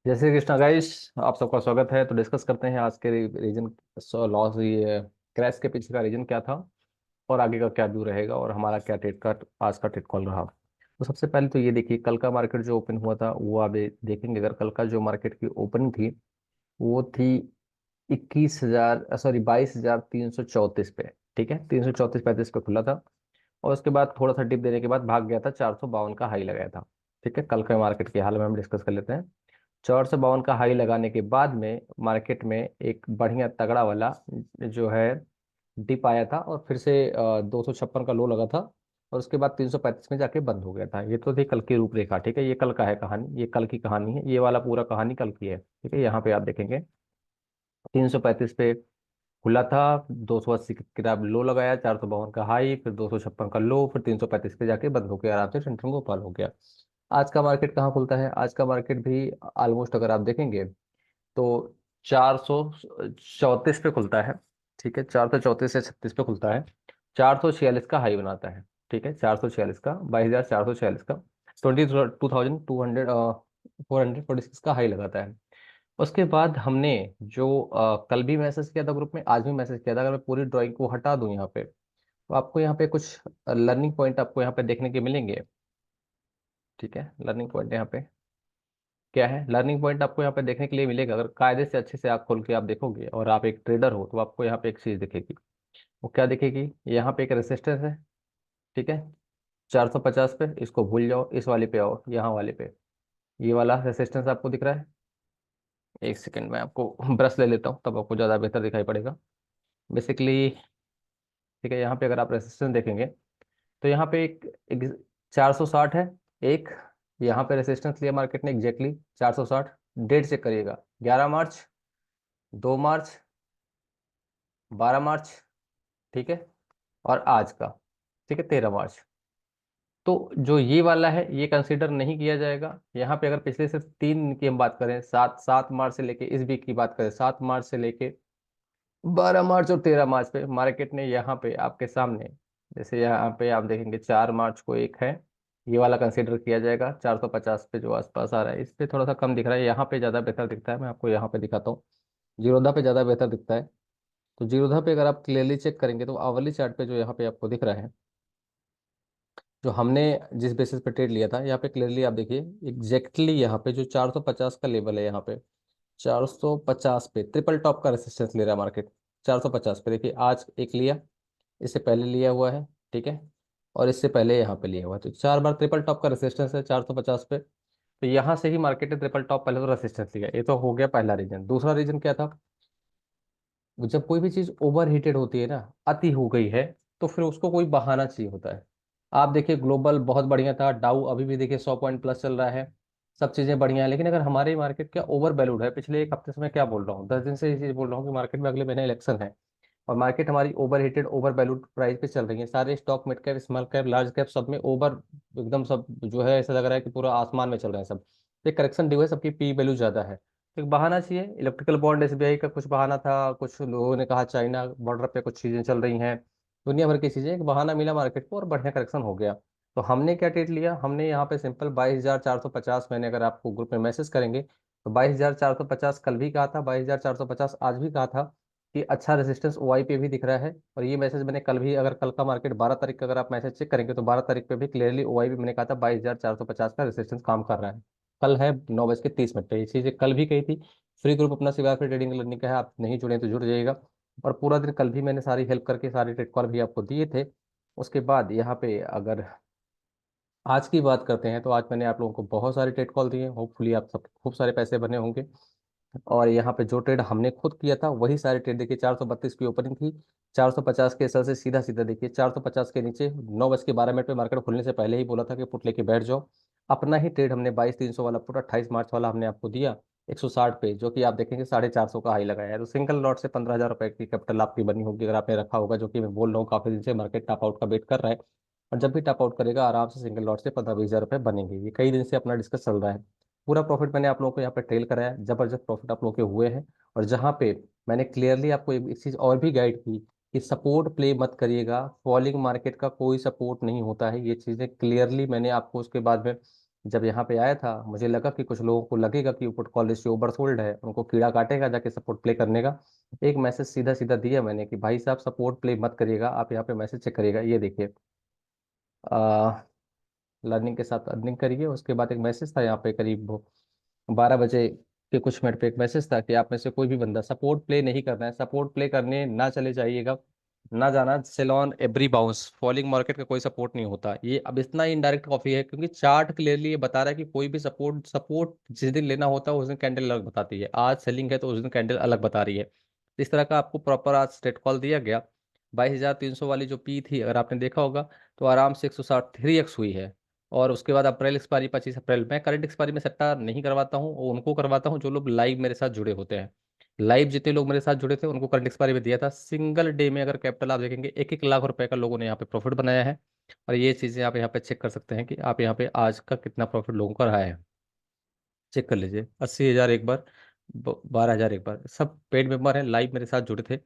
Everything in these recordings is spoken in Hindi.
जय श्री कृष्णा गाइस। आप सबका स्वागत है। तो डिस्कस करते हैं आज के रीजन लॉस, ये क्रैश के पीछे का रीजन क्या था और आगे का क्या व्यू रहेगा और हमारा क्या ट्रेड का आज का ट्रेड कॉल रहा। तो सबसे पहले तो ये देखिए, कल का मार्केट जो ओपन हुआ था वो आप देखेंगे। अगर कल का जो मार्केट की ओपनिंग थी वो थी 21,000, सॉरी 22,334 पे। ठीक है, 334-35 पे खुला था और उसके बाद थोड़ा सा डिप देने के बाद भाग गया था, 452 का हाई लगाया था। ठीक है, कल के मार्केट के हाल में हम डिस्कस कर लेते हैं। 452 का हाई लगाने के बाद में मार्केट में एक बढ़िया तगड़ा वाला जो है डिप आया था और फिर से 256 का लो लगा था और उसके बाद 335 में जाके बंद हो गया था। ये तो थी कल की रूपरेखा। ठीक है, ये कल का है कहानी, ये कल की कहानी है, ये वाला पूरा कहानी कल की है। ठीक है, यहाँ पे आप देखेंगे 335 पे खुला था, 280 की किताब लो लगाया, 452 का हाई, फिर 256 का लो, फिर 335 पे जाके बंद हो गया, आराम से टेंशन गोपाल हो गया। आज का मार्केट कहाँ खुलता है? आज का मार्केट भी ऑलमोस्ट अगर आप देखेंगे तो 434 पे खुलता है। ठीक है, 434 या 36 पे खुलता है, 446 का हाई बनाता है। ठीक है, 446 का, 22,446 का 22,200 446 का हाई लगाता है। उसके बाद हमने जो कल भी मैसेज किया था ग्रुप में, आज भी मैसेज किया था, अगर मैं पूरी ड्राइंग को हटा दूं यहाँ पे तो आपको यहाँ पे कुछ लर्निंग पॉइंट आपको यहाँ पे देखने के मिलेंगे। ठीक है, लर्निंग पॉइंट यहाँ पे क्या है? लर्निंग पॉइंट आपको यहाँ पे देखने के लिए मिलेगा। अगर कायदे से अच्छे से आँख खोल के आप देखोगे और आप एक ट्रेडर हो तो आपको यहाँ पे एक चीज दिखेगी। वो क्या दिखेगी? यहाँ पे एक रेसिस्टेंस है। ठीक है, 450 पे, इसको भूल जाओ, इस वाले पे आओ, यहाँ वाले पे। ये वाला रेसिस्टेंस आपको दिख रहा है? एक सेकंड में आपको ब्रश ले लेता हूँ तब आपको ज़्यादा बेहतर दिखाई पड़ेगा। बेसिकली ठीक है, यहाँ पे अगर आप रेसिस्टेंस देखेंगे तो यहाँ पे एक 460 है। एक यहाँ पे रेसिस्टेंस लिया मार्केट ने एग्जैक्टली 460। डेट चेक करिएगा, 11 मार्च, 2 मार्च, 12 मार्च। ठीक है, और आज का, ठीक है, 13 मार्च। तो जो ये वाला है ये कंसीडर नहीं किया जाएगा यहाँ पे। अगर पिछले सिर्फ 3 की हम बात करें, 7 मार्च से लेके इस वीक की बात करें, 7 मार्च से लेके 12 मार्च और 13 मार्च पे मार्केट ने यहाँ पे आपके सामने, जैसे यहाँ पे आप देखेंगे 4 मार्च को एक है, ये वाला कंसीडर किया जाएगा 450 पे जो आसपास आ रहा है। इस पे थोड़ा सा कम दिख रहा है, यहाँ पे ज़्यादा बेहतर दिखता है। मैं आपको यहाँ पे दिखाता हूँ, जीरोधा पे ज़्यादा बेहतर दिखता है। तो जीरोधा पे अगर आप क्लियरली चेक करेंगे तो आवली चार्ट पे जो यहाँ पे आपको दिख रहा है, जो हमने जिस बेसिस पे ट्रेड लिया था, यहाँ पे क्लियरली आप देखिए एग्जैक्टली यहाँ पे जो 450 का लेवल है, यहाँ पे 450 पे ट्रिपल टॉप का रेसिस्टेंस ले रहा है मार्केट। 450 पे देखिए, आज एक लिया, इससे पहले लिया हुआ है। ठीक है, और इससे पहले यहाँ पे लिया हुआ है, तो 4 बार ट्रिपल टॉप का रेसिस्टेंस है 450 पे। तो यहाँ से ही मार्केट ने ट्रिपल टॉप पहले तो रेसिस्टेंस लिया, ये तो हो गया पहला रीजन। दूसरा रीजन क्या था? जब कोई भी चीज ओवर हीटेड होती है ना, अति हो गई है, तो फिर उसको कोई बहाना चाहिए होता है। आप देखिए ग्लोबल बहुत बढ़िया था, डाउ अभी भी देखिए 100 पॉइंट प्लस चल रहा है, सब चीजें बढ़िया है। लेकिन अगर हमारी मार्केट क्या ओवर वैल्यूड है, पिछले एक हफ्ते से मैं क्या बोल रहा हूँ, 10 दिन से ये चीज बोल रहा हूँ कि मार्केट में अगले महीने इलेक्शन है और मार्केट हमारी over heated over valued price पे चल रही है। सारे stock, mid cap, small cap, large cap, सब में ओवर, एकदम सब जो है ऐसा लग रहा है कि पूरा आसमान में चल रहे हैं सब। तो करेक्शन ड्यू है, सबकी पी वैल्यू ज्यादा है। तो एक बहाना चाहिए। इलेक्ट्रिकल बॉन्ड एसबीआई का कुछ बहाना था, कुछ लोगों ने कहा चाइना बॉर्डर पे कुछ चीजें चल रही हैं, दुनिया भर की चीजें, एक बहाना मिला मार्केट को और बढ़िया करेक्शन हो गया। तो हमने क्या ट्रेड लिया? हमने यहाँ पे सिंपल 22,450, मैंने अगर आपको ग्रुप में मैसेज करेंगे तो 22,450 कल भी कहा था, 22,450 आज भी कहा था कि अच्छा रेजिस्टेंस ओआई पे भी दिख रहा है। और ये मैसेज मैंने कल भी, अगर कल का मार्केट 12 तारीख का अगर आप मैसेज चेक करेंगे तो 12 तारीख पे भी क्लियरली ओआई पे मैंने कहा था 22,450 का रेजिस्टेंस काम कर रहा है। कल है 9:30 पे, ये चीज़ कल भी कही थी। फ्री ग्रुप अपना शिवा फ्री ट्रेडिंग लर्निंग का है, आप नहीं जुड़े तो जुड़ जाइएगा। और पूरा दिन कल भी मैंने सारी हेल्प करके सारे ट्रेड कॉल भी आपको दिए थे। उसके बाद यहाँ पे अगर आज की बात करते हैं तो आज मैंने आप लोगों को बहुत सारे ट्रेड कॉल दिए, होपफुली आप सब खूब सारे पैसे बने होंगे। और यहाँ पे जो ट्रेड हमने खुद किया था वही सारे ट्रेड देखिए, 432 की ओपनिंग थी, 450 के सर से सीधा सीधा देखिए 450 के नीचे 9:12 पे मार्केट खुलने से पहले ही बोला था कि पुट लेके बैठ जाओ। अपना ही ट्रेड हमने 22,300 वाला पुट 28 मार्च वाला हमने आपको दिया 160 पे, जो कि आप देखेंगे 450 का हाई लगाया है। तो सिंगल लॉट से 15,000 रुपए की कैपिटल आपकी बनी होगी अगर आपने रखा होगा, जो कि मैं बोल रहा हूँ काफी दिन से मार्केट टॉप आउट का वेट कर रहा है। और जब भी टॉप आउट करेगा आराम से सिंगल लॉट से 15-20 हज़ार रुपए बनेंगे, ये कई दिन से अपना डिस्कस चल रहा है। पूरा प्रॉफिट मैंने आप लोगों को यहाँ पे ट्रेल कराया, जबरदस्त प्रॉफिट आप लोगों के हुए हैं। और जहाँ पे मैंने क्लियरली आपको एक चीज और भी गाइड की कि सपोर्ट प्ले मत करिएगा, फॉलिंग मार्केट का कोई सपोर्ट नहीं होता है, ये चीजें क्लियरली मैंने आपको उसके बाद में जब यहाँ पे आया था मुझे लगा कि कुछ लोगों को लगेगा कि पुट कॉल रेशियो ओवरसोल्ड है, उनको कीड़ा काटेगा जाके सपोर्ट प्ले करने का। एक मैसेज सीधा सीधा दिया मैंने कि भाई साहब सपोर्ट प्ले मत करिएगा, आप यहाँ पे मैसेज चेक करिएगा, ये देखिए लर्निंग के साथ अर्निंग करिए। उसके बाद एक मैसेज था यहाँ पे करीब 12 बजे के कुछ मिनट पे एक मैसेज था कि आप में से कोई भी बंदा सपोर्ट प्ले नहीं करना है, सपोर्ट प्ले करने ना चले जाइएगा, ना जाना sell on every bounce, falling market का कोई सपोर्ट नहीं होता। ये अब इतना इनडायरेक्ट कॉफी है क्योंकि चार्ट क्लियरली ये बता रहा है कि कोई भी सपोर्ट सपोर्ट जिस दिन लेना होता है उस दिन कैंडल अलग बताती है, आज सेलिंग है तो उस दिन कैंडल अलग बता रही है। इस तरह का आपको प्रॉपर आज स्ट्रेट कॉल दिया गया। 22,300 वाली जो पी थी अगर आपने देखा होगा तो आराम से 163x हुई है। और उसके बाद अप्रैल एक्सपायरी 25 अप्रैल। मैं करंट एक्सपायरी में सट्टा नहीं करवाता हूँ, वो उनको करवाता हूँ जो लोग लाइव मेरे साथ जुड़े होते हैं। लाइव जितने लोग मेरे साथ जुड़े थे उनको करंट एक्सपायरी में दिया था। सिंगल डे में अगर कैपिटल आप देखेंगे 1-1 लाख रुपए का लोगों ने यहाँ पे प्रॉफिट बनाया है। और ये चीज़ें आप यहाँ पे चेक कर सकते हैं कि आप यहाँ पे आज का कितना प्रॉफिट लोगों का रहा है। चेक कर लीजिए, 80,000 एक बार, 12,000 एक बार, सब पेड मेंबर हैं, लाइव मेरे साथ जुड़े थे।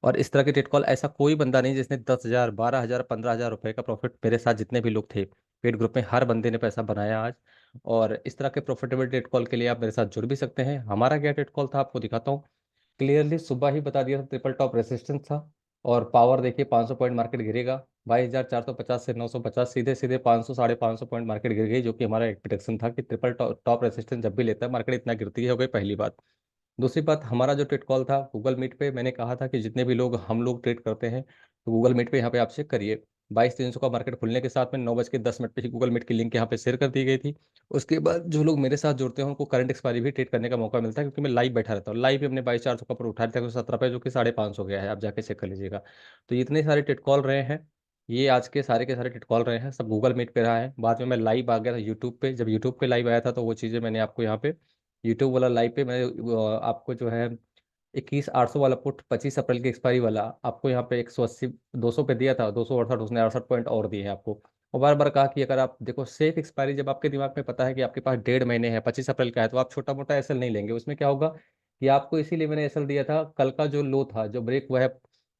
और इस तरह के टेट कॉल ऐसा कोई बंदा नहीं जिसने 10,000 12,000 15,000 रुपए का प्रॉफिट, मेरे साथ जितने भी लोग थे पेड ग्रुप में हर बंदे ने पैसा बनाया आज। और इस तरह के प्रॉफिटेबल टेट कॉल के लिए आप मेरे साथ जुड़ भी सकते हैं। हमारा क्या टेट कॉल था आपको दिखाता हूँ। क्लियरली सुबह ही बता दिया था, ट्रिपल टॉप रेसिस्टेंस था। और पावर देखिए 500 पॉइंट मार्केट गिरेगा, 22,450 से 950, सीधे सीधे 500 550 पॉइंट मार्केट गिर गई, जो कि हमारा एक्सपेक्टेशन था कि ट्रिपल टॉप रेसिस्टेंस जब भी लेता है मार्केट इतना गिरती है, हो गई पहली बात। दूसरी बात, हमारा जो ट्रेड कॉल था गूगल मीट पे, मैंने कहा था कि जितने भी लोग हम लोग ट्रेड करते हैं तो गूगल मीट पे यहाँ पे आप चेक करिए। 22,300 का मार्केट खुलने के साथ में 9:10 पे ही गूगल मीट की लिंक यहाँ पे शेयर कर दी गई थी। उसके बाद जो लोग मेरे साथ जुड़ते हैं उनको करंट एक्सपायरी भी ट्रेड करने का मौका मिलता है, क्योंकि मैं लाइव बैठा रहता हूँ। लाइव भी हमने 22,400 का ऊपर उठा दिया 17 पे, जो कि 550 गया है, आप जाके चेक कर लीजिएगा। तो इतने सारे ट्रेड कॉल रहे हैं, ये आज के सारे ट्रेड कॉल रहे हैं, सब गूगल मीट पे रहा है। बाद में मैं लाइव आ गया था यूट्यूब पे, जब यूट्यूब पे लाइव आया था तो वो चीज़ें मैंने आपको यहाँ पे यूट्यूब वाला लाइव पे मैं आपको जो है 21,800 वाला पुट 25 अप्रैल की एक्सपायरी वाला आपको यहाँ पे 180 200 पे दिया था, 268 उसने 68 पॉइंट और दिए हैं आपको। और बार बार कहा कि अगर आप देखो सेफ एक्सपायरी, जब आपके दिमाग में पता है कि आपके पास 1.5 महीने है, 25 अप्रैल का है, तो आप छोटा मोटा एसएल नहीं लेंगे। उसमें क्या होगा कि आपको, इसीलिए मैंने एसएल दिया था, कल का जो लो था जो ब्रेक हुआ है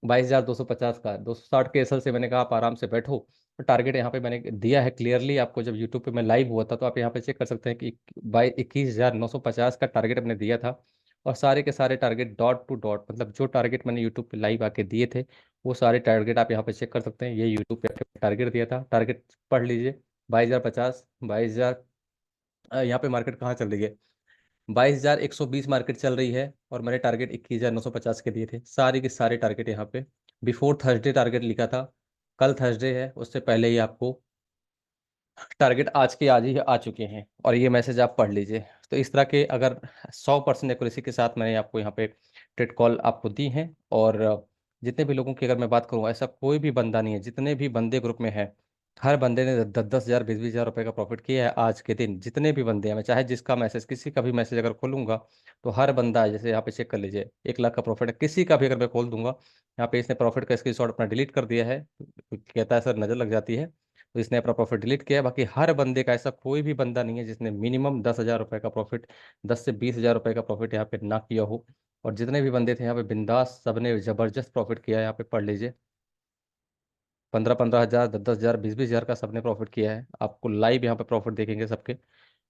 22,250 का, 260 के एसएल से मैंने कहा आप आराम से बैठो। तो टारगेट यहाँ पे मैंने दिया है क्लियरली आपको, जब यूट्यूब पे मैं लाइव हुआ था तो आप यहाँ पे चेक कर सकते हैं कि 21,950 का टारगेट मैंने दिया था। और सारे के सारे टारगेट डॉट टू डॉट, मतलब जो टारगेट मैंने यूट्यूब पे लाइव आके दिए थे वो सारे टारगेट आप यहाँ पे चेक कर सकते हैं। ये यूट्यूब पे टारगेट दिया था, टारगेट पढ़ लीजिए। 22,050, 22,000, यहाँ पे मार्केट कहाँ चल रही है, 22,120 मार्केट चल रही है। और मैंने टारगेट 21,950 के दिए थे, सारे के सारे टारगेट यहाँ पे बिफोर थर्सडे टारगेट लिखा था। कल थर्सडे है, उससे पहले ही आपको टारगेट आज के आज ही आ चुके हैं, और ये मैसेज आप पढ़ लीजिए। तो इस तरह के अगर 100% एक्यूरेसी के साथ मैंने आपको यहाँ पे ट्रेड कॉल आपको दी हैं। और जितने भी लोगों की अगर मैं बात करूँ, ऐसा कोई भी बंदा नहीं है, जितने भी बंदे ग्रुप में है हर बंदे ने 10-10 हज़ार 20-20 हज़ार रुपये का प्रॉफिट किया है आज के दिन। जितने भी बंदे हैं, मैं चाहे जिसका मैसेज, किसी का भी मैसेज अगर खोलूंगा तो हर बंदा, जैसे यहाँ पे चेक कर लीजिए 1 लाख का प्रॉफिट है, किसी का भी अगर मैं खोल दूंगा, यहाँ पे इसने प्रॉफिट का स्क्रीनशॉट अपना डिलीट कर दिया है, कहता है सर नज़र लग जाती है, तो इसने अपना प्रॉफिट डिलीट किया है। बाकी हर बंदे का, ऐसा कोई भी बंदा नहीं है जिसने मिनिमम 10,000 रुपये का प्रॉफिट, 10 से 20 हज़ार रुपये का प्रॉफिट यहाँ पे ना किया हो। और जितने भी बंदे थे यहाँ पे बिंदास, सबने जबरदस्त प्रॉफिट किया है। यहाँ पे पढ़ लीजिए, 15-15 हज़ार, 10-10 हज़ार, 20-20 हज़ार का सबने प्रॉफिट किया है। आपको लाइव यहाँ पे प्रॉफिट देखेंगे सबके।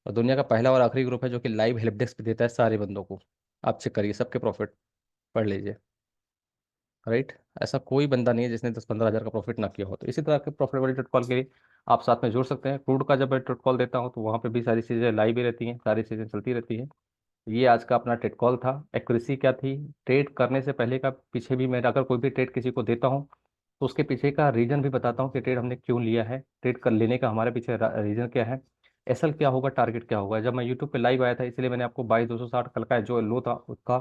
और दुनिया का पहला और आखिरी ग्रुप है जो कि लाइव हेल्प डेस्क पे देता है सारे बंदों को। आप चेक करिए सबके प्रॉफिट, पढ़ लीजिए। राइट, ऐसा कोई बंदा नहीं है जिसने 10-15 हज़ार का प्रॉफिट ना किया हो। तो इसी तरह के प्रॉफिटेबल ट्रेड कॉल के लिए आप साथ में जुड़ सकते हैं। क्रूड का जब मैं ट्रेड कॉल देता हूँ तो वहाँ पे भी सारी चीज़ें लाइव ही रहती हैं, सारी चीज़ें चलती रहती हैं। ये आज का अपना ट्रेड कॉल था। एक्यूरेसी क्या थी, ट्रेड करने से पहले का पीछे भी, मैं अगर कोई भी ट्रेड किसी को देता हूँ तो उसके पीछे का रीजन भी बताता हूँ कि ट्रेड हमने क्यों लिया है, ट्रेड कर लेने का हमारे पीछे रीजन क्या है, एसएल क्या होगा, टारगेट क्या होगा। जब मैं यूट्यूब पे लाइव आया था इसलिए मैंने आपको 22,260 कल का जो लो था उसका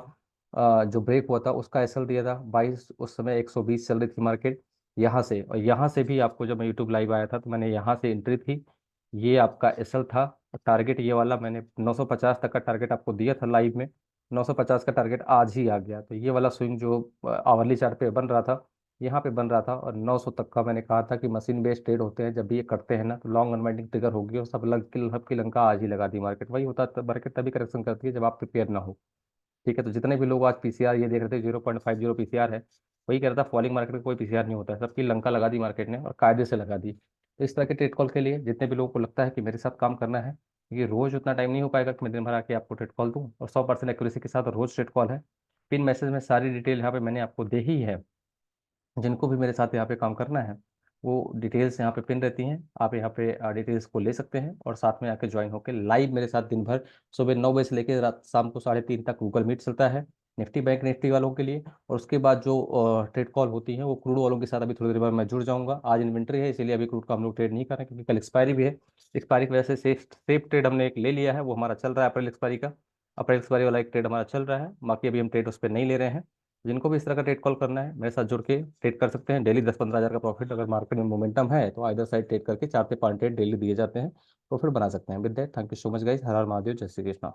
जो ब्रेक हुआ था उसका एसएल दिया था 22, उस समय 120 चल रही थी मार्केट यहाँ से। और यहाँ से भी आपको, जब मैं यूट्यूब लाइव आया था तो मैंने यहाँ से एंट्री थी, ये आपका एसएल था। टारगेट ये वाला मैंने 950 तक का टारगेट आपको दिया था लाइव में, 950 का टारगेट आज ही आ गया। तो ये वाला स्विंग जो आवरली चार्ट पे बन रहा था, यहाँ पे बन रहा था, और 900 तक का मैंने कहा था कि मशीन बेस्ड ट्रेड होते हैं, जब भी ये करते हैं ना तो लॉन्ग अनवाइंडिंग ट्रिगर होगी, और सबकी लंका आज ही लगा दी मार्केट। वही होता है, मार्केट तभी करेक्शन करती है जब आप प्रिपेयर ना हो। ठीक है, तो जितने भी लोग आज पीसीआर ये देख रहे थे 0.50 पीसीआर है, वही कह रहा था फॉलिंग मार्केट में कोई पीसीआर नहीं होता है, सबकी लंका लगा दी मार्केट ने और कायदे से लगा दी। तो इस तरह के ट्रेड कॉल के लिए जितने भी लोगों को लगता है कि मेरे साथ काम करना है, क्योंकि रोज उतना टाइम नहीं हो पाएगा कि मैं दिन भर आके आपको ट्रेड कॉल दूं, और 100% एक्यूरेसी के साथ रोज ट्रेड कॉल है। पिन मैसेज में सारी डिटेल यहाँ पे मैंने आपको दे ही है। जिनको भी मेरे साथ यहाँ पे काम करना है वो डिटेल्स यहाँ पे पिन रहती हैं, आप यहाँ पे डिटेल्स को ले सकते हैं और साथ में आके ज्वाइन होकर लाइव मेरे साथ दिन भर सुबह 9 बजे से लेकर रात शाम को 3:30 तक गूगल मीट चलता है निफ्टी बैंक निफ्टी वालों के लिए। और उसके बाद जो ट्रेड कॉल होती है वो क्रूड वालों के साथ अभी थोड़ी देर बाद मैं जुड़ जाऊंगा। आज इन्वेंट्री है इसीलिए अभी क्रूड का हम लोग ट्रेड नहीं कर रहे हैं, क्योंकि कल एक्सपायरी भी है। एक्सपायरी की वजह से सेफ सेफ ट्रेड हमने एक ले लिया है, वो हमारा चल रहा है अप्रैल एक्सपायरी का। अप्रैल एक्सपायरी वाला एक ट्रेड हमारा चल रहा है, बाकी अभी हम ट्रेड उस पर नहीं ले रहे हैं। जिनको भी इस तरह का ट्रेड कॉल करना है मेरे साथ जुड़ के ट्रेड कर सकते हैं। डेली 10-15 हज़ार का प्रॉफिट अगर मार्केट में मोमेंटम है तो आइदर साइड ट्रेड करके 4 से 5 ट्रेड डेली दिए जाते हैं, प्रॉफिट बना सकते हैं। With that thank you so much guys. हर हर महादेव, जय श्री कृष्णा।